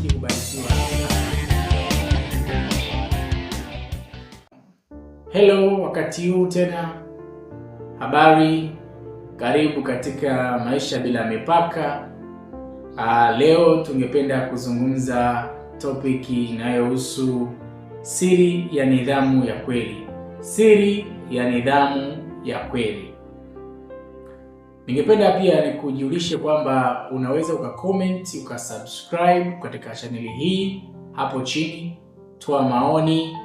uzidi kubarikiwa. Hello, wakati huu tena, habari, karibu katika Maisha Bila Mipaka. Leo tungependa kuzungumza topiki inayohusu siri ya nidhamu ya kweli. Siri ya nidhamu ya kweli. Ningependa pia nikujulishe kwamba unaweza ukacomment, ukasubscribe katika chaneli hii hapo chini, toa maoni,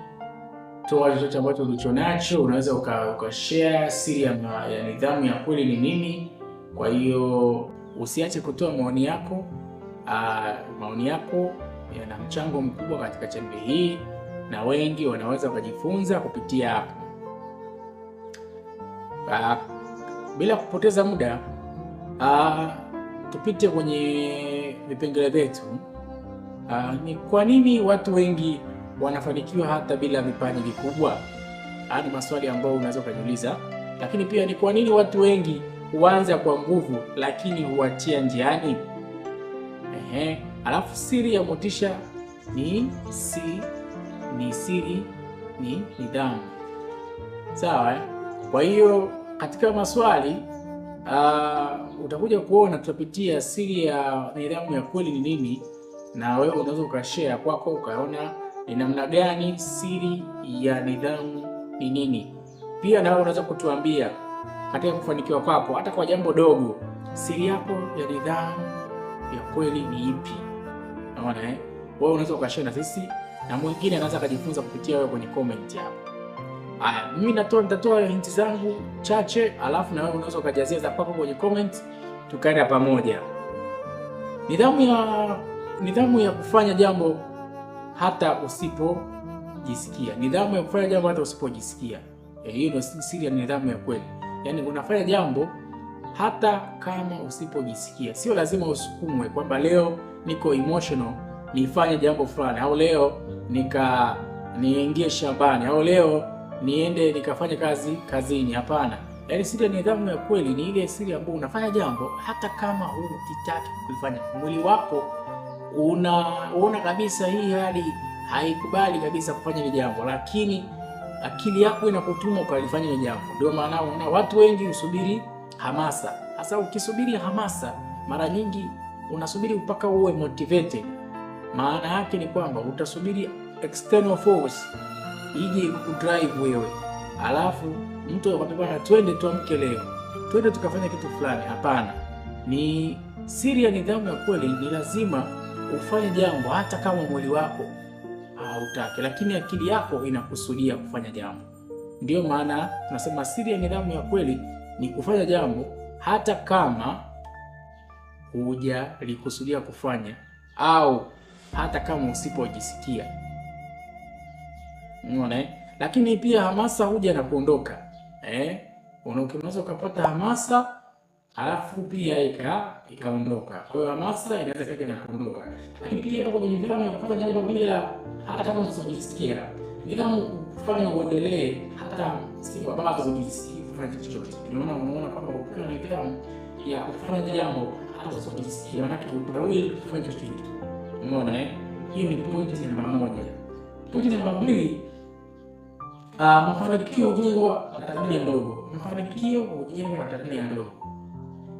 toa chochote ambacho ulicho nacho. Unaweza ukashare siri ya nidhamu ya kweli ni nini. Kwa hiyo usiache kutoa maoni yako. Maoni yako yana mchango mkubwa katika chaneli hii na wengi wanaweza kujifunza kupitia hapo. Bila kupoteza muda, tupite kwenye vipengele vyetu. Ni kwa nini watu wengi wanafanikiwa hata bila vipaji vikubwa? Ni maswali ambayo unaweza kujiuliza. Lakini pia ni kwa nini watu wengi huanza kwa nguvu lakini huachia njiani? Alafu siri ya motisha ni nidhamu. Sawa? Kwa hiyo katika maswali utakuja kuona tutapitia siri ya nidhamu ya kweli ni nini, na wewe unaweza ukashare kwako ukaona ni namna gani siri ya nidhamu ni nini. Pia na wewe unaweza kutuambia katika kufanikiwa kwako hata kwa jambo dogo, siri yako ya nidhamu ya kweli ni ipi? Unaona wewe unaweza ukashare na sisi na mwingine anaweza kujifunza kupitia wewe kwenye comment hapo. Mimi nitatoa hinti zangu chache, alafu na wewe unaweza ukajazia za kwako kwenye comment, tukaenda pamoja. Nidhamu ya kufanya jambo hata usipojisikia. Nidhamu ya kufanya jambo hata usipojisikia. Hiyo ndio siri ya nidhamu ya kweli. Yaani unafanya jambo hata kama usipojisikia. Sio lazima usukumwe kwamba leo niko emotional nifanye jambo fulani, au leo niingie shambani, au leo niende nikafanye kazi kazini. Hapana. Yaani siri ya nidhamu ya kweli ni ile siri ambayo unafanya jambo hata kama hutaki kulifanya. Mwili wako unaona kabisa hii hali haikubali kabisa kufanya ile jambo, lakini akili yako inakutuma ukalifanya ile jambo. Ndio maana unaona watu wengi husubiri hamasa. Sasa ukisubiri hamasa, mara nyingi unasubiri mpaka uwe motivated. Maana yake ni kwamba utasubiri external force ije kukudrive wewe. Alafu mtu anakuambia twende tuamke leo, twende tukafanya kitu fulani. Hapana. Ni siri ya nidhamu ya kweli ni lazima ufanye jambo hata kama mwili wako hautaki, lakini akili yako inakusudia kufanya jambo. Ndio maana tunasema siri ya nidhamu ya kweli ni kufanya jambo hata kama hujalikusudia kufanya, au hata kama usipojisikia. Unaona? Lakini pia hamasa huja na kuondoka. Unaweza ukapata hamasa alafu pia ikaondoka. Kwa hiyo hamasa inaweza kuja na kuondoka. Lakini pia kwenye nidhamu ya kufanya jambo bila hata kama usijisikia. Nidhamu kufanya uendelee hata siku ambazo unajisikia kufanya chochote. Ndio maana unaona kwamba ukiwa na nidhamu ya kufanya jambo hata usijisikia, maana utawi kufanya chochote. Unaona hiyo ni point namba 1. Point namba 2, mafanikio hujengwa na tabia ndogo. Mafanikio hujengwa na tabia ndogo.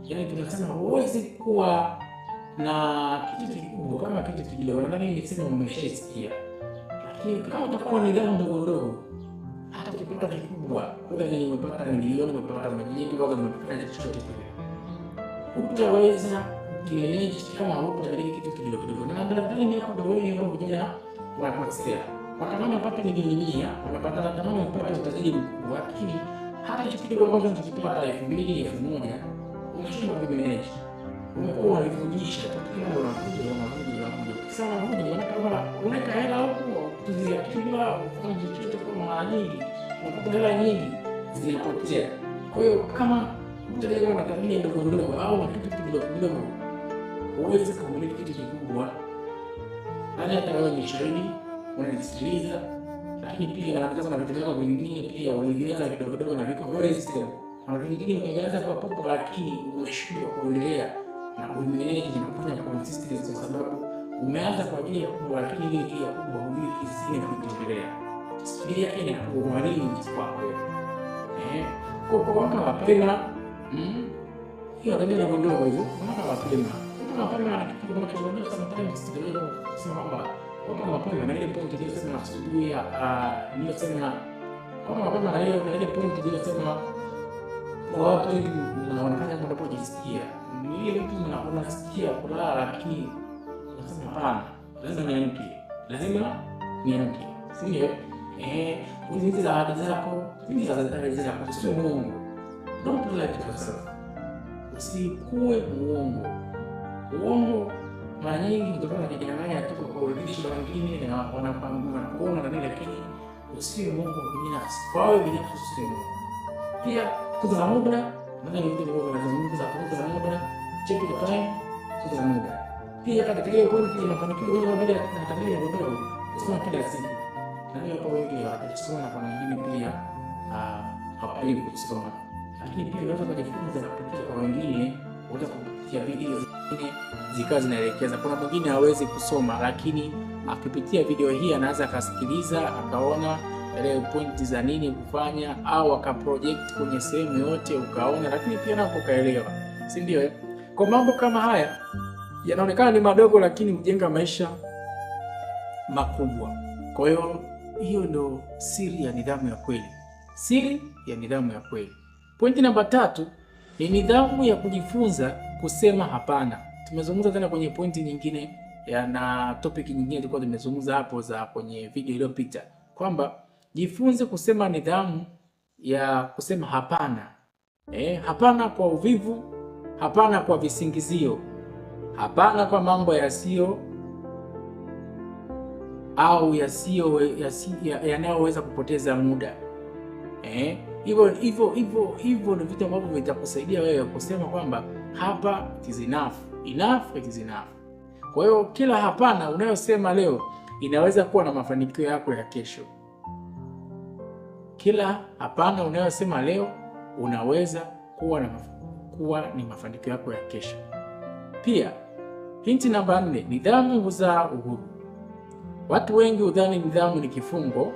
Yaani tunasema huwezi kuwa na kitu kikubwa kama kitu kidogo. Nadhani niseme umeshasikia. Lakini kama utakuwa na nidhamu ndogo ndogo, hata ukipata kikubwa, kule ni umepata milioni, umepata majini, au umepata chochote kile, utaweza kumanage kama hutadili kitu kidogo kidogo. Na nadhani hapo ndio wewe ndio unakuja na kuanzia. Watamani upate milioni, unapata natamani upate utajiri mkubwa, lakini hata kitu kidogo ambacho unakipata 2,000, 1,000 unashindwa kumanage. Umekuwa unavujisha kila unakuja sana huko, maana kama unaweka hela huko tuziakiwa ufanye chochote kwa mara nyingi, unapata hela nyingi zinapotea. Kwa hiyo kama mtajenga na tabia ndogo ndogo au kitu kidogo kidogo, uweze kumiliki kitu kikubwa. Hata wewe ni shahidi, unasikiliza, lakini pia anataka na vitu vingine pia unaendeleza kidogo kidogo na viko very stable. Na vingine unaanza kwa popo, lakini unashindwa kuendelea na kumanage na kufanya consistency, kwa sababu Umeanza kwa ajili ya kubwa, lakini ile ya kubwa hujui kisini na kutembelea. Spidi yake ni kugharimu kwako. Kwa kuamka mapema, hiyo ndio ndio hivyo. Kuamka mapema. Mapema kitu kama tunaona sometimes ndio kusema kwamba kuamka mapema na ile point ile sema asubuhi ndio sema kuamka mapema na ile point ile sema kwa watu wengi wanaonekana kwamba wanajisikia. Ni ile mtu unasikia kulala lakini unasema hapana, lazima niamke. Sio? Hizi za ahadi zako, sio muongo. Don't lie to yourself. Usikuwe muongo. Uongo mara nyingi kutokana na kujidanganya tu kwa kurudisha wengine na wanakuona na nini, lakini usiwe muongo binafsi. Kwa wewe binafsi usiwe muongo. Pia kuza muda, nadhani ndio kuza muda, check the time, kuza muda. Pia katika ile point ya mafanikio wewe bila kutangalia ndogo, usema kila siku. Na hiyo kwa wengi watasoma na kwa wengine pia hawapendi kusoma. Lakini pia unaweza kujifunza kupitia kwa wengine, unaweza kupitia video zingine zikawa zinaelekeza. Kuna mwingine hawezi kusoma, lakini akipitia video hii anaweza akasikiliza, akaona ile pointi za nini kufanya, au akaproject kwenye sehemu yote ukaona, lakini pia napo kaelewa. Si ndio? Kwa mambo kama haya yanaonekana ni madogo, lakini hujenga maisha makubwa. Kwa hiyo ndio siri ya nidhamu ya kweli. Siri ya nidhamu ya kweli. Pointi namba 3 ni nidhamu ya kujifunza kusema hapana. Tumezungumza tena kwenye pointi nyingine na topic nyingine tulikuwa tumezungumza hapo za kwenye video iliyopita kwamba jifunze kusema nidhamu ya kusema hapana. Hapana kwa uvivu, hapana kwa visingizio, hapana kwa mambo yasiyo au yanayoweza kupoteza muda. Hivyo ni vitu ambavyo vitakusaidia wewe kusema kwamba hapa it is enough. It is enough. Kwa hiyo kila hapana unayosema leo inaweza kuwa na mafanikio yako ya kesho. Kila hapana unayosema leo unaweza kuwa ni mafanikio yako ya kesho. Pia hinti namba 4, nidhamu huzaa uhuru. Watu wengi hudhani nidhamu ni kifungo.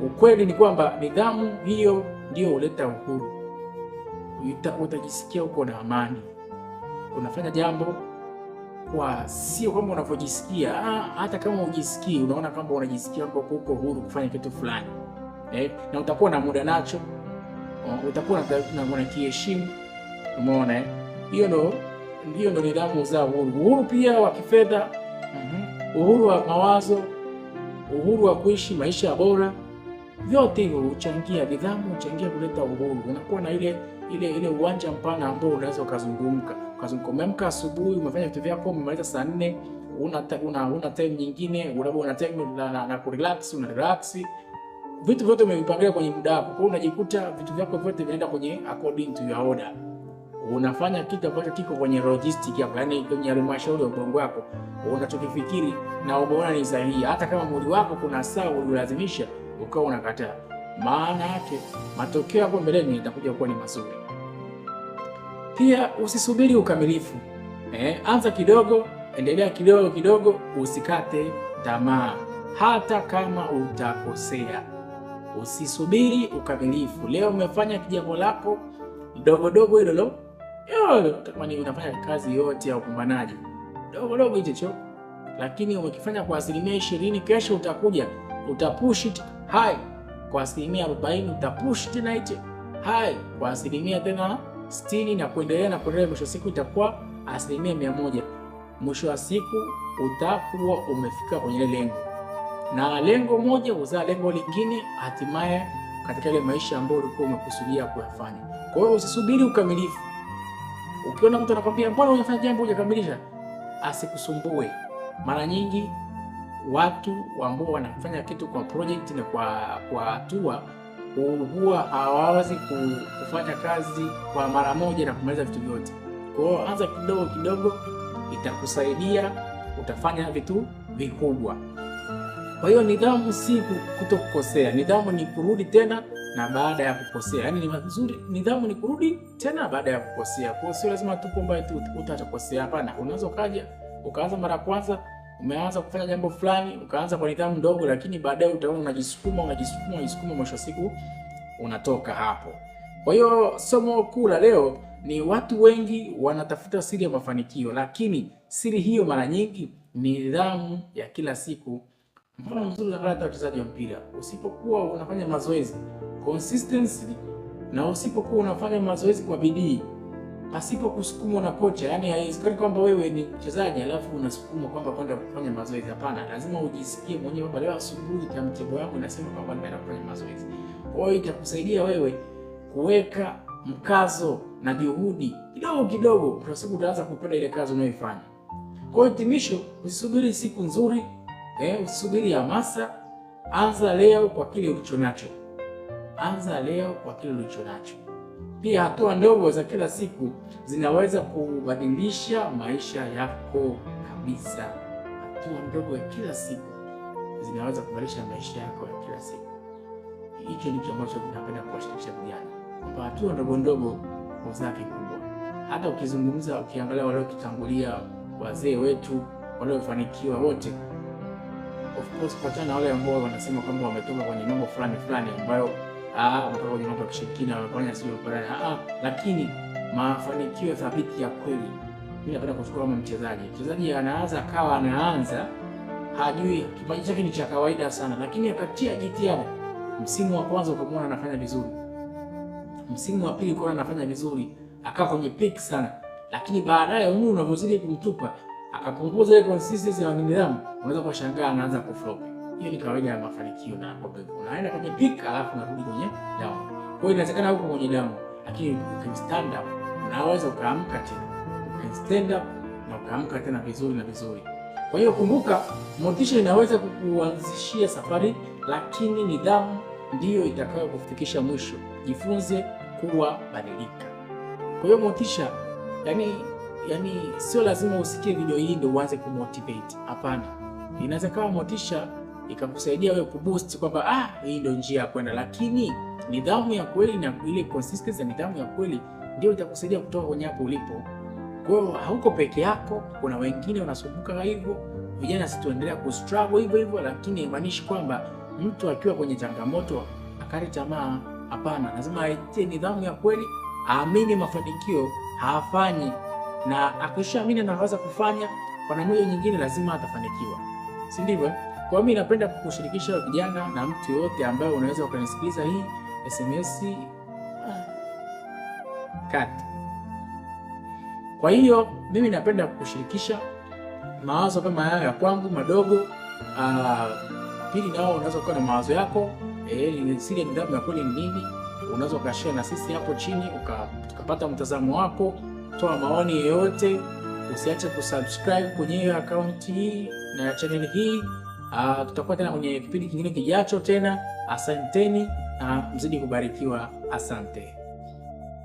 Ukweli ni kwamba nidhamu hiyo ndio huleta uhuru. Utajisikia uko na amani. Unafanya jambo kwa sio kama unavyojisikia. Hata kama ujisikii, unaona kwamba unajisikia kwamba uko huru kufanya kitu fulani. Na utakuwa na muda nacho. Utakuwa na kiheshimu. Umeona Hiyo ndio nidhamu za uhuru. Uhuru pia wa kifedha, uhuru wa mawazo, uhuru wa kuishi maisha bora. Vyote hivyo huchangia, nidhamu huchangia kuleta uhuru. Unakuwa na ile uwanja mpana ambao unaweza ukazungumka. Umeamka asubuhi, umefanya vitu vyako, umemaliza saa 4, una time nyingine, una time na kurelax, una relax. Vitu vyote umevipangia kwenye muda wako. Kwa hiyo unajikuta vitu vyako vyote vinaenda kwenye according to your order. Unafanya kitu ambacho kiko kwenye logistic yako, yani kwenye halmashauri ya ubongo wako. Unachokifikiri na umeona ni sahihi, hata kama mwili wako kuna saa ulilazimisha ukao unakataa. Maana yake matokeo hapo mbeleni yatakuja kuwa ni mazuri. Pia usisubiri ukamilifu. Anza kidogo, endelea kidogo, usikate tamaa hata kama utakosea. Usisubiri ukamilifu. Leo umefanya jambo lako dogo hilo utakwani unafanya kazi yote ya upambanaji dogo hicho, lakini umekifanya kwa 20%, kesho utakuja utapush it high kwa 40%, utapush tena it high kwa 60% na kuendelea. Mwisho siku itakuwa 100%. Mwisho wa siku utakuwa umefika kwenye lengo, na lengo moja uzaa lengo lingine, hatimaye katika ile maisha ambayo ulikuwa umekusudia kuyafanya. Kwa hiyo usisubiri ukamilifu. Ukiona mtu anakuambia mbona unafanya jambo hujakamilisha, asikusumbue. Mara nyingi watu ambao wanafanya kitu kwa project na kwa hatua huwa hawawezi kufanya kazi kwa mara moja na kumaliza vitu vyote. Kwa hiyo anza kidogo, itakusaidia, utafanya vitu vikubwa. Kwa hiyo nidhamu si kutokukosea. Nidhamu ni kurudi tena na baada ya kukosea. Yaani ni vizuri nidhamu ni kurudi tena baada ya kukosea. Kwa hiyo sio lazima tu kwamba utakosea, hapana. Unaweza ukaanza mara kwanza Umeanza kufanya jambo fulani, ukaanza kwa nidhamu ndogo, lakini baadaye utaona unajisukuma, mwisho wa siku unatoka hapo. Kwa hiyo somo kuu la leo ni watu wengi wanatafuta siri ya mafanikio, lakini siri hiyo mara nyingi ni nidhamu ya kila siku. Mfano mzuri wa hata wachezaji wa mpira, usipokuwa unafanya mazoezi consistency na usipokuwa unafanya mazoezi kwa bidii pasipo kusukumwa na kocha, yani haiwezekani kwamba wewe ni mchezaji alafu unasukumwa kwamba kwenda kufanya mazoezi. Hapana, lazima ujisikie mwenyewe kwamba leo asubuhi timetable yangu inasema kwamba nimeenda kufanya mazoezi. Kwa hiyo itakusaidia wewe kuweka mkazo na juhudi kidogo kidogo, kwa sababu utaanza kupenda ile kazi unayoifanya. Kwa hiyo hitimisho, usisubiri siku nzuri, usisubiri hamasa. Anza leo kwa kile ulichonacho. Anza leo kwa kile ulichonacho. Pia hatua ndogo za kila siku zinaweza kubadilisha maisha yako kabisa. Hatua ndogo ya kila siku zinaweza kubadilisha maisha yako ya kila siku. Hicho ndicho ambacho tunapenda kuwashirikisha vijana, kwamba hatua ndogo ndogo huzaa kikubwa. Hata ukizungumza, ukiangalia wale kitangulia, wazee wetu waliofanikiwa wote, of course patana wale ambao wanasema kwamba wametoka kwenye mambo fulani ambayo wametoka kwenye mambo ya kishirikina, wamefanya sio bora, lakini mafanikio thabiti ya kweli. Mimi napenda kuchukua kama mchezaji anaanza hajui kipaji chake ni cha kawaida sana, lakini akatia jitihada. Msimu wa kwanza ukamwona anafanya vizuri, msimu wa pili ukaona anafanya vizuri, akawa kwenye peak sana, lakini baadaye umri unavyozidi kumtupa akapunguza ile consistency na nidhamu, unaweza kushangaa anaanza kuflop. Hiyo ni kawaida ya mafanikio, na unaenda kwenye peak alafu unarudi kwenye down. Kwa hiyo inawezekana huko kwenye down, lakini you can stand up, unaweza ukaamka tena, you can stand up na ukaamka tena vizuri. Kwa hiyo kumbuka, motisha inaweza kukuanzishia safari, lakini nidhamu ndiyo itakayo kufikisha mwisho. Jifunze kuwa badilika. Kwa hiyo motisha, yani sio lazima usikie video hii ndio uanze kumotivate. Hapana. Inaweza kama motisha ikakusaidia wewe kuboost kwamba hii ndio njia ya kwenda, lakini nidhamu ya kweli na ile consistency ya nidhamu ya kweli ndio itakusaidia kutoka kwenye hapo ulipo. Kwa hiyo hauko peke yako, kuna wengine wanasumbuka hivyo. Vijana situendelea kustruggle hivyo, lakini haimaanishi kwamba mtu akiwa kwenye changamoto akati tamaa. Hapana, lazima aitie nidhamu ya kweli, aamini mafanikio hafanyi, na akishaamini anaweza kufanya kwa namna nyingine, lazima atafanikiwa, si ndivyo? Kwa mimi napenda kukushirikisha vijana na mtu yote ambaye unaweza ukanisikiliza hii SMS kati. Kwa hiyo mimi napenda kukushirikisha mawazo kama haya ya kwangu madogo. Pili nao unaweza kuwa na mawazo yako, siri ya nidhamu ya kweli ni nini? Unaweza ukashare na sisi hapo chini, tukapata mtazamo wako. Toa maoni yoyote, usiache kusubscribe kwenye account hii na channel hii. Tutakuwa tena kwenye kipindi kingine kijacho tena. Asanteni na mzidi kubarikiwa. Asante.